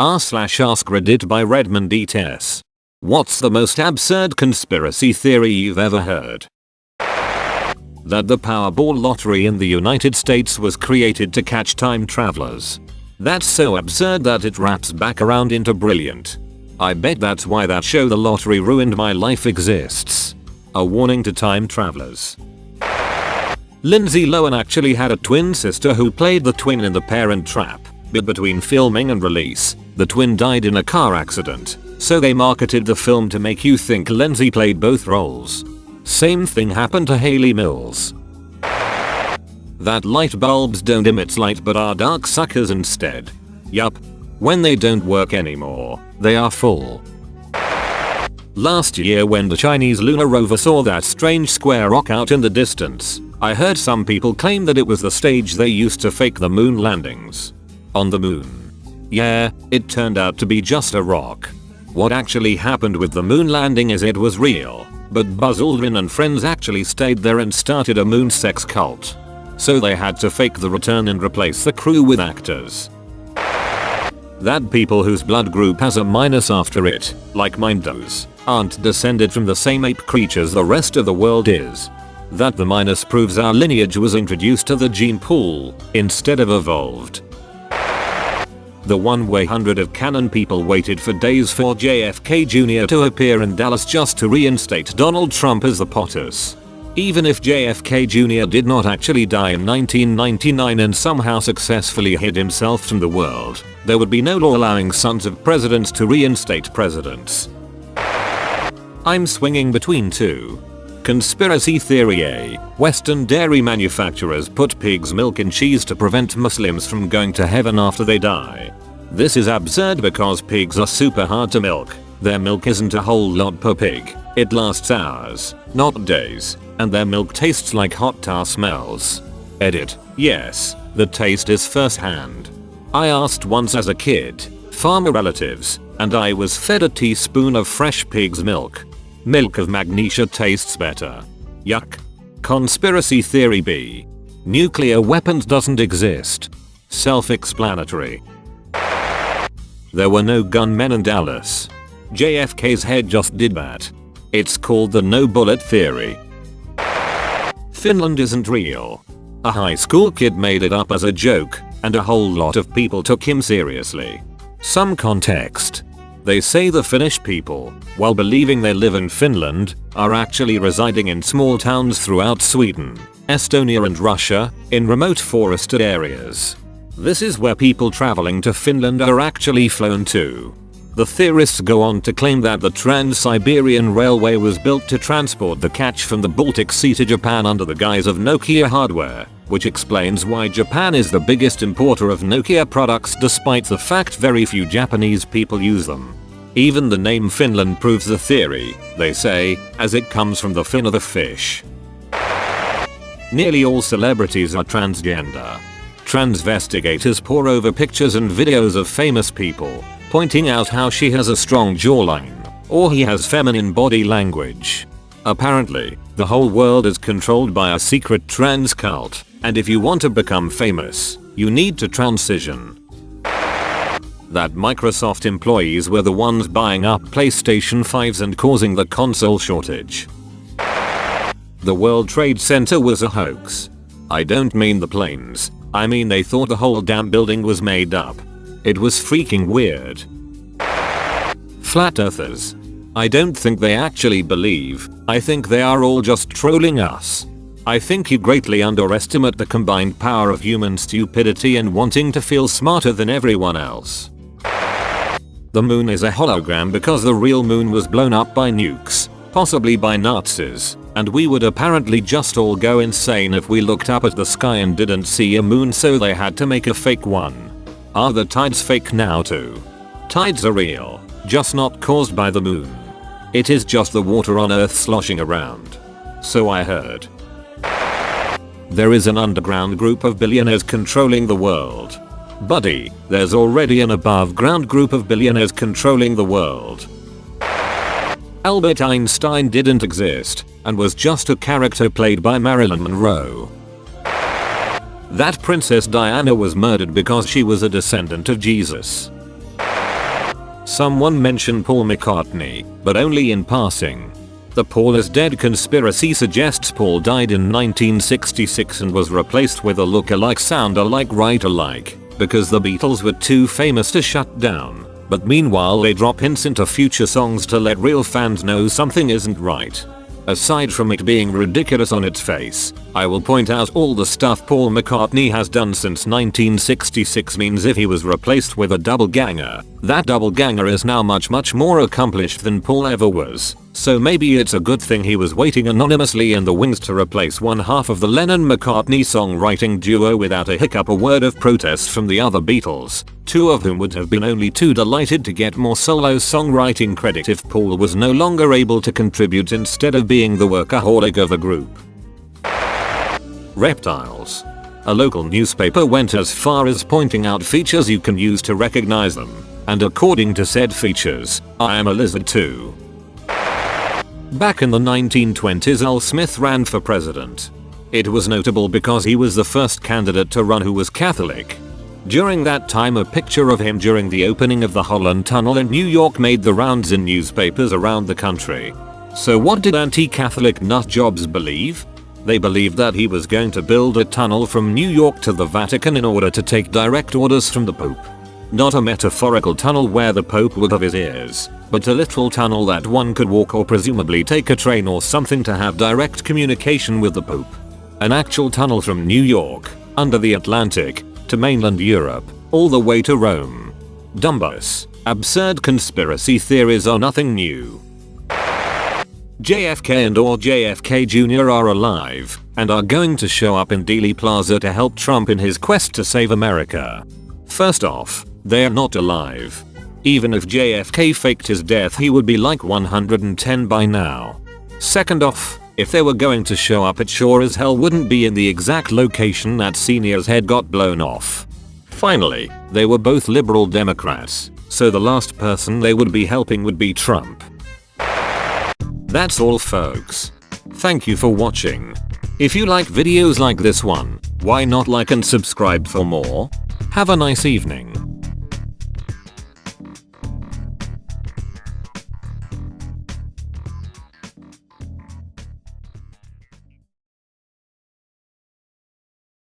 r/AskReddit by Redmond ETS. What's the most absurd conspiracy theory you've ever heard? That the Powerball lottery in the United States was created to catch time travelers. That's so absurd that it wraps back around into brilliant. I bet that's why that show The Lottery Ruined My Life exists. A warning to time travelers. Lindsay Lohan actually had a twin sister who played the twin in The Parent Trap, but between filming and release, the twin died in a car accident, so they marketed the film to make you think Lindsay played both roles. Same thing happened to Hayley Mills. That light bulbs don't emit light but are dark suckers instead. Yup. When they don't work anymore, they are full. Last year when the Chinese lunar rover saw that strange square rock out in the distance, I heard some people claim that it was the stage they used to fake the moon landings. On the moon. Yeah, it turned out to be just a rock. What actually happened with the moon landing is it was real, but Buzz Aldrin and friends actually stayed there and started a moon sex cult. So they had to fake the return and replace the crew with actors. That people whose blood group has a minus after it, like mine does, aren't descended from the same ape creatures the rest of the world is. That the minus proves our lineage was introduced to the gene pool, instead of evolved. The one-way 100 of canon people waited for days for JFK Jr. to appear in Dallas just to reinstate Donald Trump as the POTUS. Even if JFK Jr. did not actually die in 1999 and somehow successfully hid himself from the world, there would be no law allowing sons of presidents to reinstate presidents. I'm swinging between two. Conspiracy theory A. Western dairy manufacturers put pig's milk in cheese to prevent Muslims from going to heaven after they die. This is absurd because pigs are super hard to milk. Their milk isn't a whole lot per pig. It lasts hours, not days, and their milk tastes like hot tar smells. Edit. Yes, the taste is first-hand. I asked once as a kid, farmer relatives, and I was fed a teaspoon of fresh pig's milk. Milk of magnesia tastes better. Yuck. Conspiracy theory B. Nuclear weapons doesn't exist. Self-explanatory. There were no gunmen in Dallas. JFK's head just did that. It's called the no bullet theory. Finland isn't real. A high school kid made it up as a joke, and a whole lot of people took him seriously. Some context. They say the Finnish people, while believing they live in Finland, are actually residing in small towns throughout Sweden, Estonia and Russia, in remote forested areas. This is where people traveling to Finland are actually flown to. The theorists go on to claim that the Trans-Siberian Railway was built to transport the catch from the Baltic Sea to Japan under the guise of Nokia hardware, which explains why Japan is the biggest importer of Nokia products despite the fact very few Japanese people use them. Even the name Finland proves the theory, they say, as it comes from the fin of the fish. Nearly all celebrities are transgender. Transvestigators pore over pictures and videos of famous people, pointing out how she has a strong jawline, or he has feminine body language. Apparently, the whole world is controlled by a secret trans cult, and if you want to become famous, you need to transition. That Microsoft employees were the ones buying up PlayStation 5s and causing the console shortage. The World Trade Center was a hoax. I don't mean the planes, I mean they thought the whole damn building was made up. It was freaking weird. Flat earthers. I don't think they actually believe, I think they are all just trolling us. I think you greatly underestimate the combined power of human stupidity and wanting to feel smarter than everyone else. The moon is a hologram because the real moon was blown up by nukes, possibly by Nazis, and we would apparently just all go insane if we looked up at the sky and didn't see a moon, so they had to make a fake one. Are the tides fake now too? Tides are real, just not caused by the moon. It is just the water on Earth sloshing around. So I heard. There is an underground group of billionaires controlling the world. Buddy, there's already an above ground group of billionaires controlling the world. Albert Einstein didn't exist, and was just a character played by Marilyn Monroe. That Princess Diana was murdered because she was a descendant of Jesus. Someone mentioned Paul McCartney, but only in passing. The Paul is dead conspiracy suggests Paul died in 1966 and was replaced with a look-alike sound-alike write-alike, because the Beatles were too famous to shut down. But meanwhile they drop hints into future songs to let real fans know something isn't right. Aside from it being ridiculous on its face, I will point out all the stuff Paul McCartney has done since 1966 means if he was replaced with a double-ganger, that double-ganger is now much more accomplished than Paul ever was. So maybe it's a good thing he was waiting anonymously in the wings to replace one half of the Lennon-McCartney songwriting duo without a hiccup or word of protest from the other Beatles, two of whom would have been only too delighted to get more solo songwriting credit if Paul was no longer able to contribute instead of being the workaholic of the group. Reptiles. A local newspaper went as far as pointing out features you can use to recognize them, and according to said features, I am a lizard too. Back in the 1920s, Al Smith ran for president. It was notable because he was the first candidate to run who was Catholic. During that time, a picture of him during the opening of the Holland Tunnel in New York made the rounds in newspapers around the country. So what did anti-Catholic nutjobs believe? They believed that he was going to build a tunnel from New York to the Vatican in order to take direct orders from the Pope. Not a metaphorical tunnel where the Pope would have his ears, but a literal tunnel that one could walk or presumably take a train or something to have direct communication with the Pope. An actual tunnel from New York, under the Atlantic, to mainland Europe, all the way to Rome. Dumbus. Absurd conspiracy theories are nothing new. JFK and or JFK Jr. are alive, and are going to show up in Dealey Plaza to help Trump in his quest to save America. First off, they're not alive. Even if JFK faked his death, he would be like 110 by now. Second off, if they were going to show up, it sure as hell wouldn't be in the exact location that Senior's head got blown off. Finally, they were both liberal Democrats, so the last person they would be helping would be Trump. That's all folks. Thank you for watching. If you like videos like this one, why not like and subscribe for more? Have a nice evening.